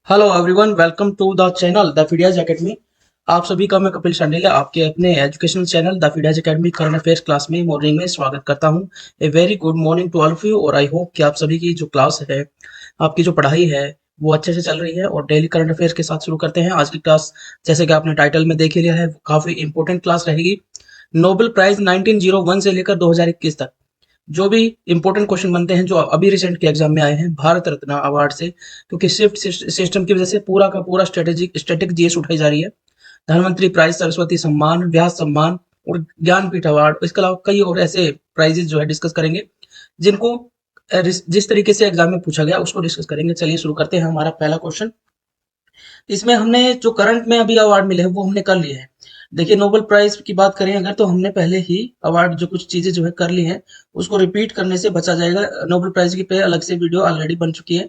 Hello everyone, welcome to the channel the Phidias Academy. आप सभी का मैं कपिल शांडिल्य आपके अपने educational channel the Phidias Academy current affairs class में मॉर्निंग में स्वागत करता हूं। A very good morning to all of you. और आई होप कि आप सभी की जो क्लास है, आपकी जो पढ़ाई है, वो अच्छे से चल रही है। और डेली करंट अफेयर्स के साथ शुरू करते हैं आज की क्लास। जैसे कि आपने टाइटल में देख ही लिया है, काफी इंपॉर्टेंट क्लास रहेगी। नोबेल प्राइज 1901 से लेकर 2021 तक जो भी इंपॉर्टेंट क्वेश्चन बनते हैं, जो अभी रिसेंट के एग्जाम में आए हैं भारत रत्न अवार्ड से, क्योंकि शिफ्ट सिस्टम की वजह से पूरा का पूरा स्ट्रेटेजिक जीएस उठाई जा रही है। धनवंतरी प्राइज, सरस्वती सम्मान, व्यास सम्मान और ज्ञानपीठ अवार्ड, इसके अलावा कई और ऐसे प्राइजेस जो है डिस्कस करेंगे, जिनको जिस तरीके से एग्जाम में पूछा गया उसको डिस्कस करेंगे। चलिए शुरू करते हैं। हमारा पहला क्वेश्चन, इसमें हमने जो करंट में अभी अवार्ड मिले हैं वो हमने कर लिए हैं। देखिए, नोबेल प्राइज की बात करें अगर, तो हमने पहले ही अवार्ड जो कुछ चीजें जो है कर ली हैं, उसको रिपीट करने से बचा जाएगा। नोबेल प्राइज की पे अलग से वीडियो ऑलरेडी बन चुकी है।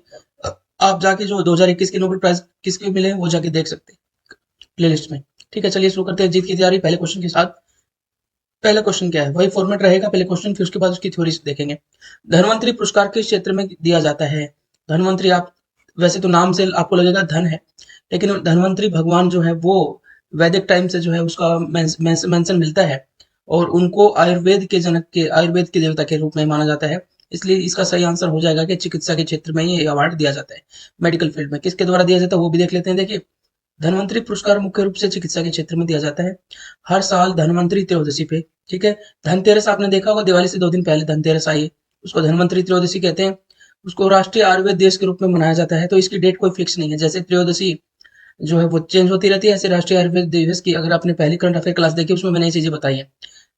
आप जाके जो 2021 के नोबेल प्राइज किसके मिले हैं वो जाके देख सकते हैं प्ले लिस्ट में। ठीक है, चलिए शुरू करते हैं जीत की तैयारी पहले क्वेश्चन के साथ। पहला क्वेश्चन क्या है, वही फॉर्मेट रहेगा, पहले क्वेश्चन फिर उसके बाद उसकी थ्योरी देखेंगे। धनवंतरी पुरस्कार किस क्षेत्र में दिया जाता है? धनवंतरी, आप वैसे तो नाम से आपको लगेगा धन है, लेकिन धनवंतरी भगवान जो है वो वैदिक टाइम से जो है उसका मेंशन मिलता है। और उनको आयुर्वेद के देवता के रूप में माना जाता है। इसलिए इसका सही आंसर हो जाएगा कि चिकित्सा के क्षेत्र में ये अवार्ड दिया जाता है। मेडिकल फील्ड में किसके द्वारा दिया जाता है वो भी देख लेते हैं। देखिए, धनवंतरी पुरस्कार मुख्य रूप से चिकित्सा के क्षेत्र में दिया जाता है हर साल धनवंतरी त्रयोदशी पे। ठीक है, धनतेरस आपने देखा होगा, दिवाली से 2 दिन पहले धनतेरस आई है, उसको धनवंतरी त्रयोदशी कहते हैं। उसको राष्ट्रीय आयुर्वेद दिवस के रूप में मनाया जाता है। तो इसकी डेट कोई फिक्स नहीं है, जैसे त्रयोदशी जो है वो चेंज होती रहती है, ऐसे राष्ट्रीय आयुर्वेद दिवस की अगर आपने पहली करंट अफेयर क्लास देखी उसमें मैंने ये चीजें बताई है।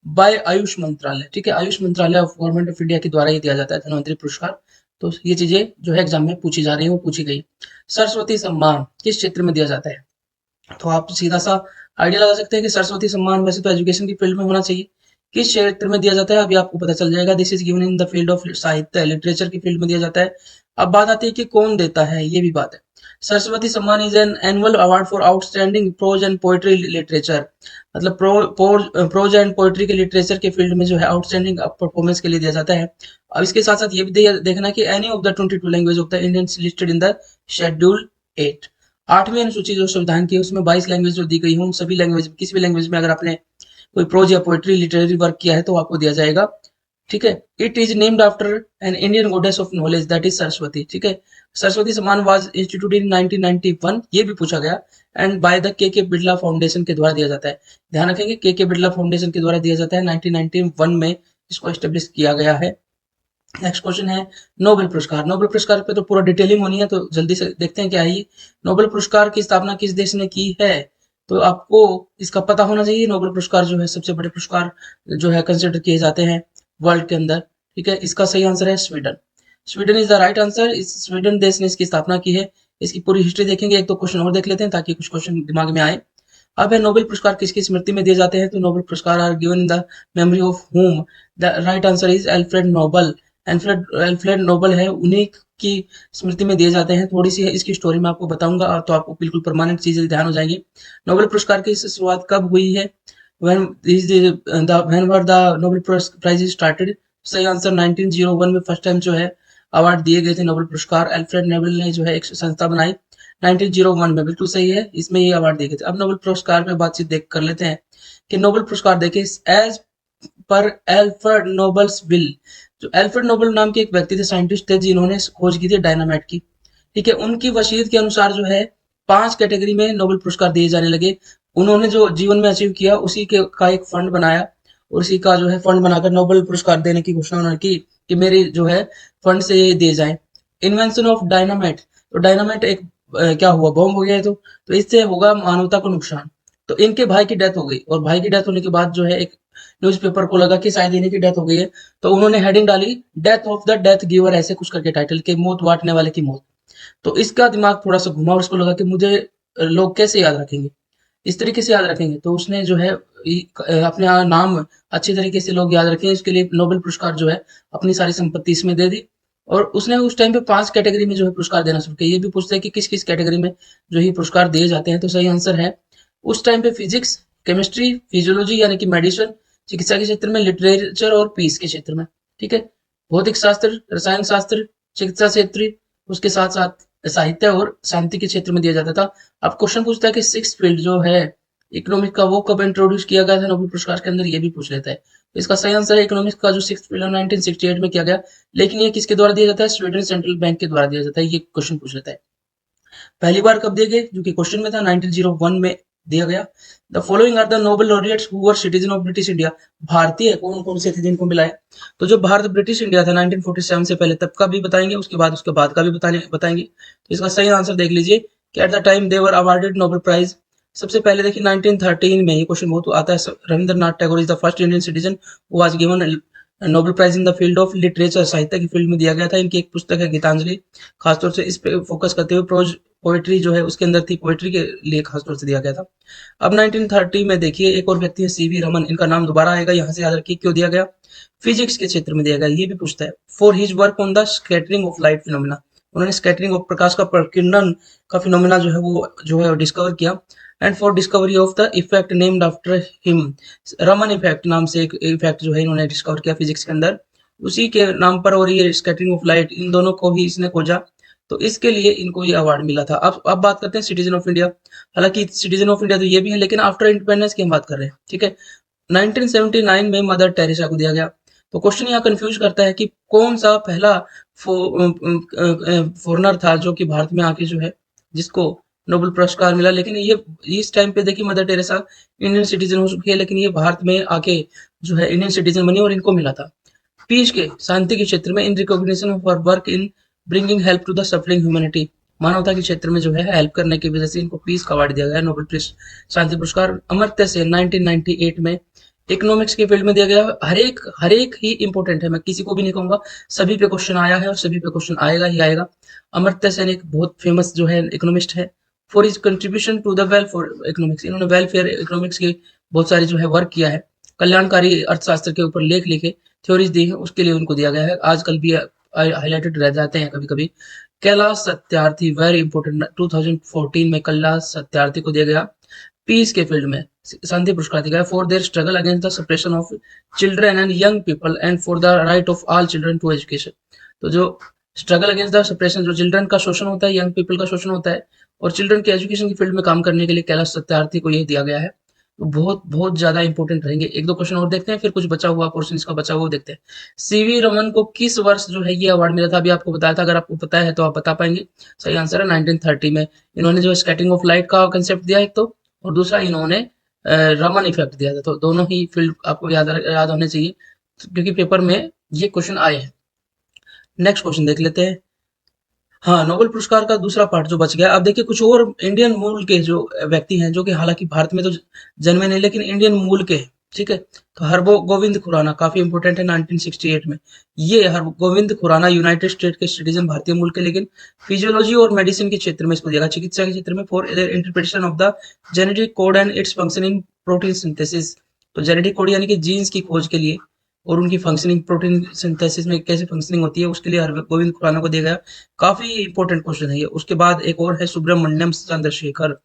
बाय आयुष मंत्रालय, ठीक है, आयुष मंत्रालय ऑफ गवर्नमेंट ऑफ इंडिया के द्वारा ये दिया जाता है धनवंतरी पुरस्कार। तो ये चीजें जो है एग्जाम में पूछी जा रही है वो पूछी गई। सरस्वती सम्मान किस क्षेत्र में दिया जाता है? तो आप सीधा सा आइडिया लगा सकते हैं कि सरस्वती सम्मान वैसे तो एजुकेशन की फील्ड में होना चाहिए। किस क्षेत्र में दिया जाता है अभी आपको पता चल जाएगा। This is given in the field of साहित्य, लिटरेचर की फील्ड में दिया जाता है। अब बात आती है कि कौन देता है, ये भी बात है। Saraswati Samman is an annual award for outstanding prose and poetry literature. मतलब प्रोज एंड पोएट्री के लिटरेचर के फील्ड में जो है आउटस्टैंडिंग परफॉर्मेंस के लिए दिया जाता है। अब इसके साथ साथ ये भी देखना कि any of the 22 language of the Indian listed in the schedule 8। 8वीं अनुसूची जो संविधान की है उसमें 22 लैंग्वेज जो दी गई हों, सभी लैंग्वेज, किसी भी लैंग्वेज में अगर आपने कोई प्रोज या पोएट्री लिटरेरी वर्क किया है तो आपको दिया जाएगा। ठीक है, it is named after an Indian गोडेस of knowledge that is Saraswati. ठीक है, सरस्वती सम्मान वाज इंस्टीट्यूटेड इन 1991, ये भी पूछा गया। एंड बाय द के बिड़ला फाउंडेशन के द्वारा दिया जाता है। ध्यान रखेंगे, के बिड़ला फाउंडेशन के द्वारा दिया जाता है। 1991 में इसको एस्टेब्लिश किया गया है। नेक्स्ट क्वेश्चन है, नोबेल पुरस्कार। नोबेल पुरस्कार पे तो पूरा डिटेलिंग होनी है, तो जल्दी से देखते हैं क्या है ये। नोबेल पुरस्कार की स्थापना किस देश ने की है? तो आपको इसका पता होना चाहिए। नोबेल पुरस्कार जो है सबसे बड़े पुरस्कार जो है कंसिडर किए जाते हैं वर्ल्ड के अंदर। ठीक है, इसका सही आंसर है Sweden. Sweden is the right answer. इस स्वीडन देश ने इसकी स्थापना की है। इसकी पूरी हिस्ट्री देखेंगे, एक तो क्वेश्चन और देख लेते हैं ताकि कुछ क्वेश्चन दिमाग में आए। अब है, नोबेल पुरस्कार किसकी स्मृति में दिए जाते हैं? तो नोबेल पुरस्कार are given in the memory of whom। The right answer is Alfred Nobel. Alfred Alfred Nobel है, उन्हीं की स्मृति में दिए जाते हैं। थोड़ी सी इसकी स्टोरी मैं आपको बताऊंगा और तो आपको बिल्कुल परमानेंट चीजें ध्यान हो जाएंगी। नोबेल पुरस्कार की शुरुआत कब हुई है? when is the when were the Nobel Prize started? सही आंसर 1901 में फर्स्ट टाइम जो है अवार्ड दिए गए थे नोबेल पुरस्कार। अल्फ्रेड नोबेल ने जो है एक संस्था बनाई 1901 में, बिल्कुल सही है, इसमें ये अवार्ड दिए गए थे। अब नोबेल पुरस्कार पे बातचीत देख कर लेते हैं कि नोबेल पुरस्कार देखे as per Alfred Nobel's will. जो एल्फ्रेड नोबल नाम के एक व्यक्ति थे, साइंटिस्ट थे, जिन्होंने खोज की थी डायनामाइट की। ठीक है, उनकी वसीयत के अनुसार जो है 5 कैटेगरी में नोबेल पुरस्कार दिए जाने लगे। उन्होंने जो जीवन में अचीव किया उसी के का एक फंड बनाया, और उसी का जो है फंड बनाकर नोबेल पुरस्कार देने की घोषणा उन्होंने की कि मेरी जो है फंड से ये दिए जाए। इन्वेंशन ऑफ डायनामाइट, तो डायनामाइट एक क्या हुआ, बॉम्ब हो गया है। तो इससे होगा मानवता को नुकसान। तो इनके भाई की डेथ हो गई, और भाई की डेथ होने के बाद जो है एक न्यूज़पेपर को लगा कि शायद इन्हीं की डेथ हो गई है। तो उन्होंने हेडिंग डाली, death of the death giver, ऐसे कुछ करके टाइटल के, मौत बांटने वाले की मौत। तो इसका दिमाग थोड़ा सा घुमा और उसको लगा कि मुझे लोग कैसे याद रखेंगे, इस तरीके से याद रखेंगे। तो उसने जो है अपने नाम अच्छे तरीके से लोग याद रखें, इसके लिए नोबेल पुरस्कार जो है अपनी सारी संपत्ति इसमें दे दी। और उसने उस टाइम पे 5 कैटेगरी में जो है पुरस्कार देना शुरू किया। ये भी पूछते हैं कि किस किस कैटेगरी में जो ये पुरस्कार दिए जाते हैं। तो सही आंसर है उस टाइम पे फिजिक्स, केमिस्ट्री, फिजियोलॉजी यानी कि मेडिसिन, चिकित्सा के क्षेत्र में, लिटरेचर और पीस के क्षेत्र में। ठीक है, भौतिक शास्त्र, रसायन शास्त्र, चिकित्सा क्षेत्र, उसके साथ साथ साहित्य और शांति के क्षेत्र में दिया जाता था। अब क्वेश्चन पूछता है कि सिक्स फील्ड जो है इकोनॉमिक का वो कब इंट्रोड्यूस किया गया था नोबेल पुरस्कार के अंदर, ये भी पूछ लेता है। तो इसका सही आंसर है इकोनॉमिक्स का जो सिक्स फील्ड 1968 में किया गया। लेकिन ये किसके द्वारा दिया जाता है? स्वीडन सेंट्रल बैंक के द्वारा दिया जाता है। ये क्वेश्चन पूछ लेता है। पहली बार कब दिए गए, जो कि क्वेश्चन में था 1901 में दिया गया। The following are the Nobel laureates who were citizen of British India. भारतीय कौन कौन से थे जिनको मिला है? तो जो भारत ब्रिटिश इंडिया था 1947 से पहले, तब का भी बताएंगे, उसके बाद का भी बताएंगे। तो इसका सही आंसर देख लीजिए कि at the time they were awarded Nobel prize. सबसे पहले देखिए 1913 में, ये क्वेश्चन बहुत आता है, Rabindranath Tagore is the first Indian citizen who was given Nobel prize in the field of literature. साहित्य की फील्ड में दिया गया था। इनकी एक पुस्तक है गीतांजलि, खासतौर से इस पे फोकस करते हुए प्रोज पोएट्री जो है उसके अंदर थी, पोएट्री के लिए खासतौर से दिया गया था। अब 1930 में देखिए एक और व्यक्ति है सीवी रमन, इनका नाम दोबारा आएगा, यहाँ से याद रखिए क्यों दिया गया। फिजिक्स के क्षेत्र में दिया गया, ये भी पूछता है। For his work on the scattering of light phenomena, उन्होंने स्कैटरिंग ऑफ प्रकाश का प्रकीर्णन का फिनोमिना जो है डिस्कवर किया। And for discovery of the effect named after him, Raman effect नाम से एक इफेक्ट जो है इन्होंने डिस्कवर किया फिजिक्स के अंदर, उसी के नाम पर, और ये स्कैटरिंग ऑफ लाइट, इन दोनों को ही इसने खोजा। तो इसके लिए इनको ये अवार्ड मिला था। अब बात करते हैं सिटीजन ऑफ इंडिया। हालांकि सिटीजन ऑफ इंडिया तो ये भी है, लेकिन आफ्टर इंडिपेंडेंस की हम बात कर रहे हैं, ठीक है। 1979 में मदर टेरेसा को दिया गया। तो क्वेश्चन यहाँ कंफ्यूज करता है कि कौन सा पहला फॉरनर था जो कि भारत में आके जो है जिसको नोबेल पुरस्कार मिला। लेकिन ये इस टाइम पे देखिए मदर टेरेसा इंडियन सिटीजन हो चुकी है, लेकिन ये भारत में आके जो है इंडियन सिटीजन बनी और इनको मिला था पीस के शांति के क्षेत्र में, in recognition of work in bringing help to the suffering humanity. मानवता के क्षेत्र में जो है हेल्प करने की वजह से इनको पीस का अवार्ड दिया गया, नोबेल पीस शांति पुरस्कार। अमर्त्य सेन 1998 में इकोनॉमिक्स के फील्ड में दिया गया। हर एक ही इंपॉर्टेंट है, मैं किसी को भी नहीं कहूंगा, सभी पे क्वेश्चन आया है और सभी पे क्वेश्चन आएगा ही आएगा। अमर्त्य सेन एक बहुत फेमस जो है इकोनॉमिस्ट है। For his contribution to the welfare economics, इन्होंने वेलफेयर इकोनॉमिक्स की बहुत सारी जो है वर्क किया है, कल्याणकारी अर्थशास्त्र के ऊपर लेख लिखे, थ्योरीज दी है, उसके लिए उनको दिया गया है। आजकल भी हाईलाइटेड रह जाते हैं कभी कभी। कैलाश सत्यार्थी, वेरी इंपॉर्टेंट, 2014 में कैलाश सत्यार्थी को दिया गया पीस के फील्ड में शांति पुरस्कार दिया गया for their struggle against the suppression of children and young people and for the right of all children to education. तो जो स्ट्रगल अगेंस्ट द सप्रेशन, जो चिल्ड्रन का शोषण होता है, यंग पीपल का शोषण होता है, और चिल्ड्रन के एजुकेशन की फील्ड में काम करने के लिए कैलाश सत्यार्थी को ये दिया गया है। तो बहुत बहुत ज्यादा इंपॉर्टेंट रहेंगे। एक दो क्वेश्चन और देखते हैं, फिर कुछ बचा हुआ पोर्शन इसका बचा हुआ देखते हैं। सीवी रमन को किस वर्ष जो है ये अवार्ड मिला था? अभी आपको बताया था, अगर आपको पता है तो आप बता पाएंगे। सही आंसर है 1930 में। इन्होंने जो स्कैटरिंग ऑफ लाइट का कंसेप्ट दिया एक तो, और दूसरा इन्होंने रमन इफेक्ट दिया था। तो दोनों ही फील्ड आपको याद होने चाहिए, क्योंकि पेपर में ये क्वेश्चन आए हैं। नेक्स्ट क्वेश्चन देख लेते हैं। हाँ, नोबेल पुरस्कार का दूसरा पार्ट जो बच गया। अब देखिए कुछ और इंडियन मूल के जो व्यक्ति हैं, जो कि हालांकि भारत में तो जन्मे नहीं, लेकिन इंडियन मूल के, ठीक है। तो हरगोविंद खुराना काफी इंपोर्टेंट है 1968 में। ये हरगोविंद खुराना यूनाइटेड स्टेट के सिटीजन, भारतीय मूल के, लेकिन फिजियोलॉजी और मेडिसिन के क्षेत्र में इसको दिया गया, चिकित्सा के क्षेत्र में, for interpretation of the genetic code and its function in protein synthesis. तो जेनेटिक कोड यानी कि जीन्स की खोज के लिए और उनकी फंक्शनिंग, प्रोटीन सिंथेसिस में कैसे फंक्शनिंग होती है, उसके लिए हरगोविंद खुराना को दिया गया। काफी इंपॉर्टेंट क्वेश्चन है ये। उसके बाद एक और है सुब्रमण्यम चंद्रशेखर,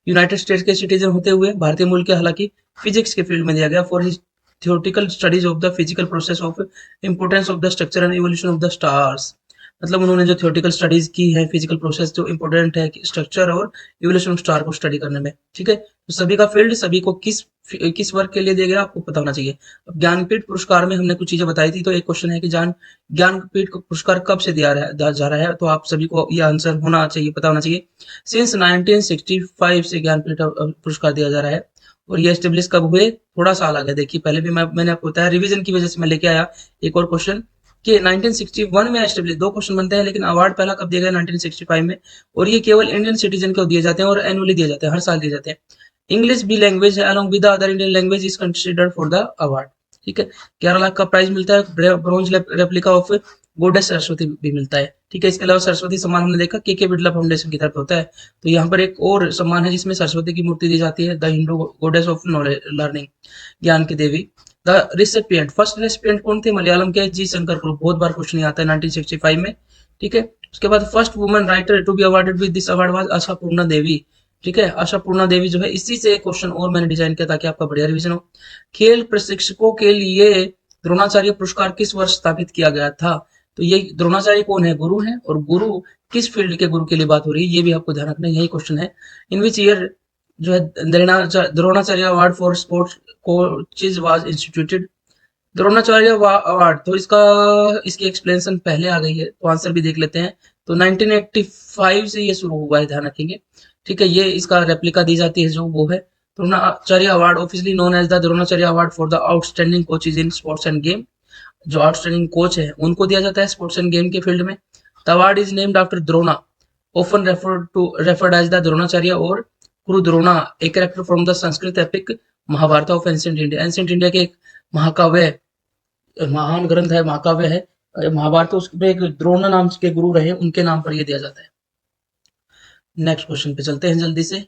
यूनाइटेड स्टेट्स के सिटीजन होते हुए भारतीय मूल के, हालांकि फिजिक्स के फील्ड में दिया गया, for his theoretical studies of the physical process of importance of the structure and evolution of the stars. मतलब उन्होंने जो थियोरेटिकल स्टडीज की है, फिजिकल प्रोसेस जो इंपॉर्टेंट है स्ट्रक्चर और इवोल्यूशन ऑफ स्टार को स्टडी करने में, ठीक है। तो सभी का फील्ड, सभी को किस वर्क के लिए दिया गया आपको पता होना चाहिए। अब ज्ञानपीठ पुरस्कार में हमने कुछ चीजें बताई थी, तो एक क्वेश्चन है कि ज्ञानपीठ पुरस्कार कब से दिया जा रहा है, तो आप सभी को ये आंसर होना चाहिए, पता होना चाहिए। सिंस 1965 से ज्ञानपीठ पुरस्कार दिया जा रहा है। और ये एस्टेब्लिश कब हुए? थोड़ा सा अलग है, देखिए पहले भी मैंने आपको बताया, रिवीजन की वजह से मैं लेके आया एक और क्वेश्चन कि 1961 में एस्टेब्लिश, दो क्वेश्चन बनते हैं, लेकिन अवार्ड पहला कब दिया गया? 1965 में। और ये केवल इंडियन सिटीजन को दिए जाते हैं और एनुअली दिए जाते हैं, हर साल दिए जाते हैं। इंग्लिश भी लैंग्वेज है, along with the other Indian language is considered for the award, ठीक है। 11 लाख का प्राइज मिलता है। ब्रोंज रेप्लिका ऑफ गोडेस सरस्वती भी मिलता है, ठीक है। इसके अलावा सरस्वती सम्मान हमने देखा के बिरला फाउंडेशन की तरफ होता है। तो यहाँ पर एक और सम्मान है जिसमें सरस्वती की मूर्ति दी जाती है, the Hindu गोडेस of knowledge learning, ज्ञान की देवी। द रिसिपिएंट, फर्स्ट रेसिपिएंट कौन थे? मलयालम के जी शंकर कुरुप, बहुत बार क्वेश्चन आता है 1965 में, ठीक है। उसके बाद first woman writer to be awarded with this award was Asha Purna Devi, ठीक है। आशा पूर्णा देवी जो है, इसी से क्वेश्चन और मैंने डिजाइन किया ताकि आपका बढ़िया रिवीजन हो। खेल प्रशिक्षकों के लिए द्रोणाचार्य पुरस्कार किस वर्ष स्थापित किया गया था? तो ये द्रोणाचार्य कौन है? गुरु है। और गुरु किस फील्ड के गुरु के लिए बात हो रही है, ये भी आपको ध्यान रखना है, यही क्वेश्चन है। इन विच ईयर जो है Dronacharya award for sports coaches was instituted. Dronacharya award, तो इसका इसकी एक्सप्लेनेशन पहले आ गई है, तो आंसर भी देख लेते हैं। तो 1985 से ये शुरू हुआ है, ध्यान रखेंगे। ठीक है, ये इसका रेप्लिका दी जाती है जो वो है Dronacharya award, officially known as the Dronacharya award for the outstanding coaches in sports and game. जो आउटस्टैंडिंग कोच है उनको दिया जाता है स्पोर्ट्स एंड गेम के फील्ड में। The award is named after Drona, often referred as the Dronacharya और Guru Drona, a character from the Sanskrit epic Mahabharata of ancient India. Ancient India के एक महाकाव्य, महान ग्रंथ है, महाकाव्य है महाभारत, उसमें एक द्रोण नाम के गुरु रहे, उनके नाम पर यह दिया जाता है। नेक्स्ट क्वेश्चन पे चलते हैं जल्दी से।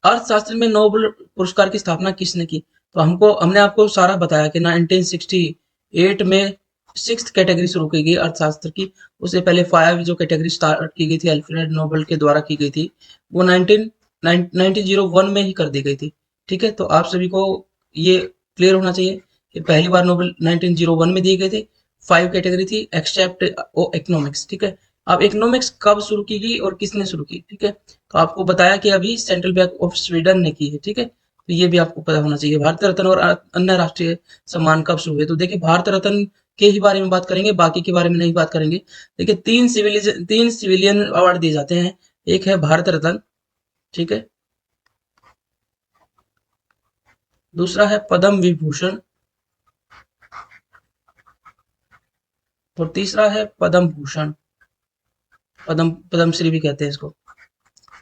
अर्थशास्त्र में नोबेल पुरस्कार की स्थापना किसने की? तो हमने आपको सारा बताया कि 1968 में 6th कैटेगरी शुरू की गई अर्थशास्त्र की। उससे पहले 5 जो कैटेगरी स्टार्ट की गई थी अल्फ्रेड नोबेल के द्वारा की गई थी, वो 1901 में ही कर दी गई थी। ठीक है, तो आप सभी को ये क्लियर होना चाहिए कि पहली बार नोबेल 1901 में दिए गए थे। 5 कैटेगरी थी एक्सेप्ट इकोनॉमिक्स। ठीक है, अब इकोनॉमिक्स कब शुरू की गई और किसने शुरू की? ठीक है, तो आपको बताया कि अभी सेंट्रल बैंक ऑफ स्वीडन ने की है। ठीक है, तो ये भी आपको पता होना चाहिए। भारत रत्न और अन्य राष्ट्रीय सम्मान कब शुरू हुए? तो देखिए, भारत रत्न के ही बारे में बात करेंगे, बाकी के बारे में नहीं बात करेंगे। देखिए, 3 सिविलियन अवार्ड दिए जाते हैं। एक है भारत रत्न, ठीक है, दूसरा है पद्म विभूषण और तीसरा है पद्म भूषण, पद्मश्री भी कहते हैं इसको।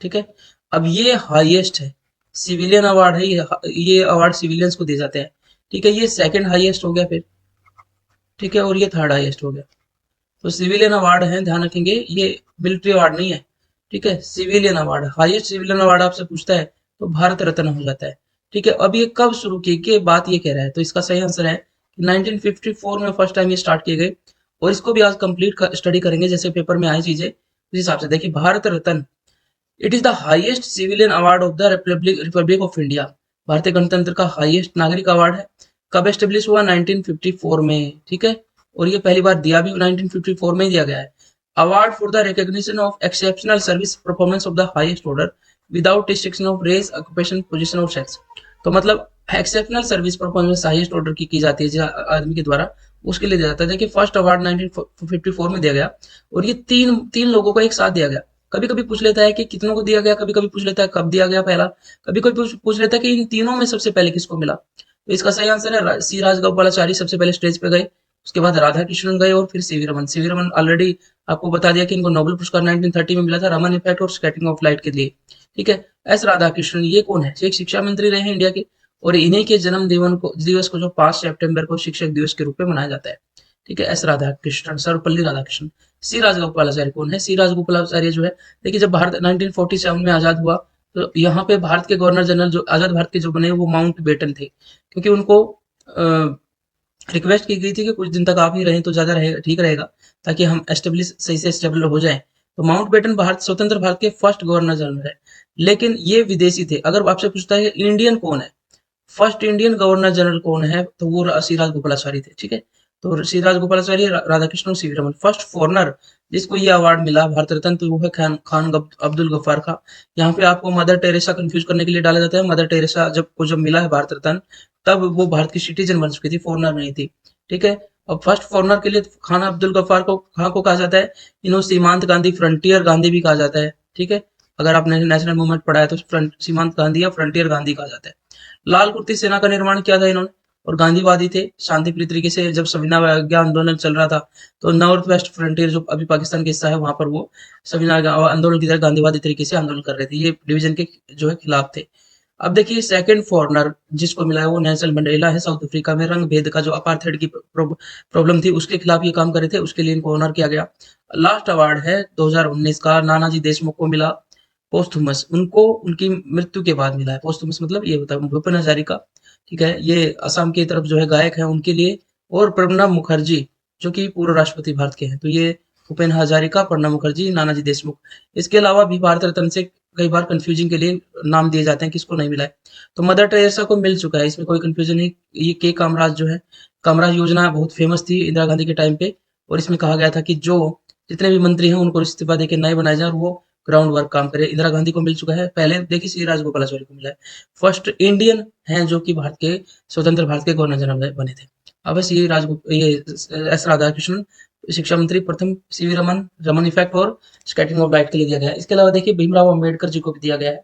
ठीक है, अब ये हाईएस्ट है, सिविलियन अवार्ड है, ये अवार्ड सिविलियंस को दिए जाते हैं। ठीक है, ये सेकंड हाईएस्ट हो गया फिर। ठीक है, और ये थर्ड हाईएस्ट हो गया। तो सिविलियन अवार्ड है, ध्यान रखेंगे, ये मिलिट्री अवार्ड नहीं है। ठीक है, civilian award, highest civilian award आपसे पूछता है तो भारत रत्न हो जाता है। ठीक है, अब ये कब शुरू की गई बात ये कह रहा है, तो इसका सही आंसर है 1954 में फर्स्ट टाइम ये स्टार्ट किए गए। और इसको भी आज कंप्लीट स्टडी करेंगे, जैसे पेपर में आई चीजें उस हिसाब से। देखिए, Bharat Ratna, it is the highest civilian award of the republic of India. भारतीय गणतंत्र का हाईएस्ट नागरिक अवार्ड है। कब एस्टेब्लिश हुआ? 1954 में। ठीक है, और ये पहली बार दिया भी 1954 में ही दिया गया है। Award for the recognition of exceptional service performance of the highest order without restriction of race, occupation, position और सेक्स। तो मतलब exceptional service performance highest order की जाती है जिस आदमी के द्वारा, उसके लिए दिया जाता है। देखिए, फर्स्ट अवार्ड 1954 में दिया गया और ये तीन लोगों को एक साथ दिया गया। कभी कभी पूछ लेता है कि कितनों को दिया गया, कभी कभी पूछ लेता है कब दिया गया पहला, कभी कभी पूछ लेता है कि इन तीनों में सबसे पहले किसको मिला। तो इसका सही आंसर है सी राजगोपालाचारी सबसे पहले स्टेज पे गए, उसके बाद राधा कृष्णन गए और फिर CV Raman. CV Raman already आपको बता दिया कि इनको नोबेल पुरस्कार 1930 में मिला था, रमन इफेक्ट और स्कैटरिंग ऑफ लाइट के लिए। ठीक है, एस राधा कृष्णन ये कौन है? एक शिक्षा मंत्री रहे हैं इंडिया के, और इन्हीं के जन्म दिवस को जो 5 सितंबर को शिक्षक दिवस के रूप में मनाया जाता है। ठीक है, एस राधा कृष्णन, सर्वपल्ली राधाकृष्णन। सी राजगोपालाचार्य कौन है? सी राजगोपालाचार्य जो है, देखिए, जब भारत 1947 में आजाद हुआ तो यहाँ पे भारत के गवर्नर जनरल जो आजाद भारत के जो बने वो माउंट बेटन थे, क्योंकि उनको रिक्वेस्ट की गई थी कि कुछ दिन तक आप ही रहें तो ज्यादा रहेगा, ठीक रहेगा, ताकि हम एस्टेब्लिश सही से स्टेबल हो जाए। तो माउंट बेटन स्वतंत्र भारत के फर्स्ट गवर्नर जनरल है, लेकिन ये विदेशी थे। अगर आपसे पूछता है इंडियन कौन है, फर्स्ट इंडियन गवर्नर जनरल कौन है, तो वो सी राजगोपालाचारी थे। ठीक है, तो सी राजगोपालाचारी, राधाकृष्ण और सी वी रमन। फर्स्ट फॉरनर जिसको ये अवार्ड मिला भारत रत्न, तो वो है खान अब्दुल गफ्फार खां। यहाँ पे आपको मदर टेरेसा कंफ्यूज करने के लिए डाला जाता है। मदर टेरेसा जब मिला है भारत रत्न, तब वो भारत की सिटीजन बन चुकी थी, फॉरनर नहीं थी। ठीक है, और फर्स्ट फॉरनर के लिए खान अब्दुल गफ्फार खां को कहा जाता है, इन्हों सीमांत गांधी, फ्रंटियर गांधी भी कहा जाता है। ठीक है, अगर आपने नेशनल मूवमेंट पढ़ा है तो सीमांत गांधी या फ्रंटियर गांधी कहा जाता है। लाल कुर्ती सेना का निर्माण किया था इन्होंने, और गांधीवादी थे, शांतिप्रिय तरीके से। जब संविधान आंदोलन चल रहा था तो नॉर्थ वेस्ट फ्रंटियर जो अभी पाकिस्तान का हिस्सा है, वहां पर वो संविधान आंदोलन की तरह गांधीवादी तरीके से आंदोलन कर रहे थे, ये डिवीजन के जो है खिलाफ थे। अब देखिए, सेकंड फॉरनर जिसको मिला है वो नेल्सन मंडेला है, साउथ अफ्रीका में रंग भेद का जो अपार्थाइड की प्रॉब्लम थी उसके खिलाफ ये काम कर रहे थे, उसके लिए इनको ऑनर किया गया। लास्ट अवार्ड है 2019 का, नानाजी देशमुख को मिला, पोस्थुमस, उनको उनकी मृत्यु के बाद मिला है। पोस्थुमस मतलब ये होता है भूपेन हजारिका। ठीक है, ये असम की तरफ जो है गायक है उनके लिए। और प्रणब मुखर्जी जो कि पूर्व राष्ट्रपति भारत के हैं, तो ये भूपेन हजारिका, प्रणब मुखर्जी, नानाजी देशमुख। इसके अलावा भी भारत रत्न से कई बार कंफ्यूजिंग के लिए नाम दिए जाते हैं, किसको नहीं मिला है। तो मदर टेरेसा को मिल चुका है, इसमें कोई कंफ्यूजन नहीं। ये के कामराज जो है, कामराज योजना बहुत फेमस थी इंदिरा गांधी के टाइम पे, और इसमें कहा गया था कि जो जितने भी मंत्री हैं उनको इस्तीफा देके नए बनाए जाए और वो ग्राउंड वर्क काम करे। इंदिरा गांधी को मिल चुका है, पहले देखिए श्री राजगोपालाचारी को मिला है। फर्स्ट इंडियन हैं जो कि भारत के स्वतंत्र भारत के गवर्नर जनरल बने थे। अब श्री राजगो ये एस राधाकृष्णन शिक्षा मंत्री प्रथम, सीवी रमन इफेक्ट और स्कैटरिंग ऑफ डाइट के लिए दिया गया है। इसके अलावा देखिए भीमराव अम्बेडकर जी को भी दिया गया है।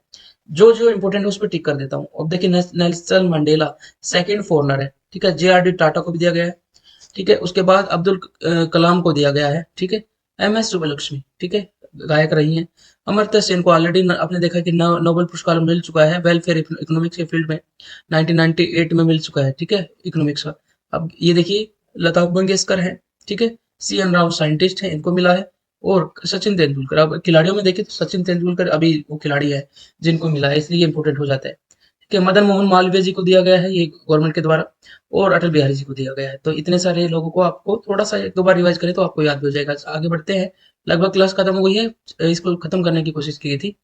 जो जो इंपॉर्टेंट है उस पर टिक कर देता हूँ। अब देखिए नेल्सन मंडेला सेकंड फॉरनर है, ठीक है। जे आर डी टाटा को भी दिया गया है, ठीक है। उसके बाद अब्दुल कलाम को दिया गया है, ठीक है। एम एस सुब्बलक्ष्मी, ठीक है, गायक रही हैं। अमर्त्य सेन को ऑलरेडी आपने देखा कि नोबेल पुरस्कार मिल चुका है वेलफेयर इकोनॉमिक्स के फील्ड में, 1998 में मिल चुका है, ठीक है, इकोनॉमिक्स का। अब ये देखिए लता मंगेशकर है, ठीक है। सी एन राव साइंटिस्ट है, इनको मिला है। और सचिन तेंदुलकर, अब खिलाड़ियों में देखिए तो सचिन तेंदुलकर अभी वो खिलाड़ी है जिनको मिला है, इसलिए इंपोर्टेंट हो जाता है, ठीक है। मदन मोहन मालवीय जी को दिया गया है ये गवर्नमेंट के द्वारा, और अटल बिहारी जी को दिया गया है। तो इतने सारे लोगों को आपको थोड़ा सा एक दो बार रिवाइज करें तो आपको याद भी हो जाएगा। आगे बढ़ते हैं, लगभग क्लास खत्म हो गई है, इसको खत्म करने की कोशिश की गई थी।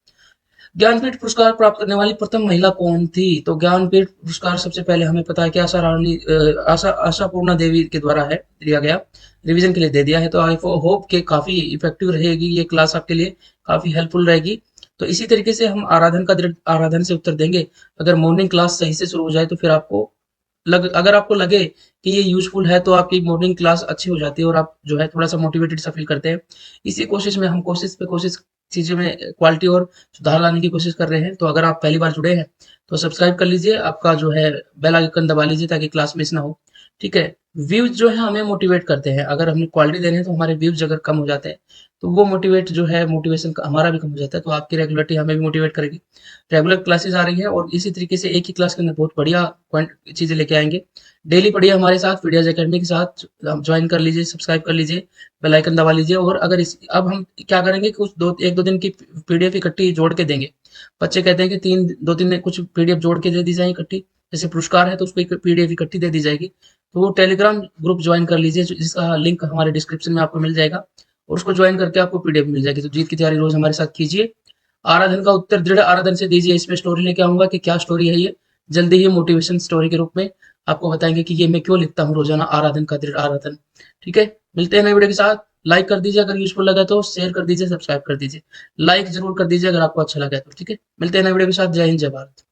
ज्ञानपीठ पुरस्कार प्राप्त करने वाली प्रथम महिला कौन थी? तो ज्ञानपीठ पुरस्कार सबसे पहले हमें पता है कि आशापूर्णा देवी के द्वारा है दिया गया, रिवीजन के लिए दे दिया है। तो आई होप कि काफी इफेक्टिव रहेगी ये क्लास, आपके लिए काफी हेल्पफुल रहेगी। तो इसी तरीके से हम आराधन से उत्तर देंगे। अगर मॉर्निंग क्लास सही से शुरू हो जाए तो फिर आपको अगर आपको लगे कि ये यूजफुल है तो आपकी मॉर्निंग क्लास अच्छी हो जाती है और आप जो है थोड़ा सा मोटिवेटेड सा फील करते हैं। इसी कोशिश में हम कोशिश चीज़ों में क्वालिटी और सुधार लाने की कोशिश कर रहे हैं। तो अगर आप पहली बार जुड़े हैं तो सब्सक्राइब कर लीजिए, आपका जो है बेल आइकन दबा लीजिए ताकि क्लास मिस ना हो, ठीक है। व्यूज जो है हमें मोटिवेट करते हैं, अगर हम क्वालिटी दे रहे हैं तो हमारे व्यूज अगर कम हो जाते हैं तो वो मोटिवेशन हमारा भी कम हो जाता है। तो आपकी रेगुलरिटी हमें भी मोटिवेट करेगी। रेगुलर क्लासेस आ रही है और इसी तरीके से एक ही क्लास के अंदर बहुत बढ़िया चीजें लेके आएंगे। डेली पढ़िए हमारे साथ वीडियोज एकेडमी के साथ, ज्वाइन कर लीजिए, सब्सक्राइब कर लीजिए, बेल आइकन दबा लीजिए। और अगर इस अब हम क्या करेंगे कि कुछ एक दो दिन की पीडीएफ इकट्ठी जोड़ के देंगे। बच्चे कहते हैं कि दो तीन दिन कुछ पीडीएफ जोड़ के दे दी जाए इकट्ठी, जैसे पुरस्कार है तो उसको पीडीएफ इकट्ठी दे दी जाएगी। तो वो टेलीग्राम ग्रुप ज्वाइन कर लीजिए, जिसका लिंक हमारे डिस्क्रिप्शन में आपको मिल जाएगा, और उसको ज्वाइन करके आपको पीडीएफ मिल जाएगी। तो जीत की तैयारी रोज हमारे साथ कीजिए। आराधन का उत्तर दृढ़ आराधन से दीजिए। इसमें स्टोरी लेके आऊंगा कि क्या स्टोरी है ये, जल्दी ही मोटिवेशन स्टोरी के रूप में आपको बताएंगे कि ये मैं क्यों लिखता हूँ रोजाना आराधन का दृढ़ आराधन, ठीक है। मिलते हैं नए वीडियो के साथ। लाइक कर दीजिए अगर यूजफुल लगा तो, शेयर कर दीजिए, सब्सक्राइब कर दीजिए, लाइक जरूर कर दीजिए अगर आपको अच्छा लगा तो, ठीक है। मिलते हैं नए वीडियो के साथ। जय हिंद, जय भारत।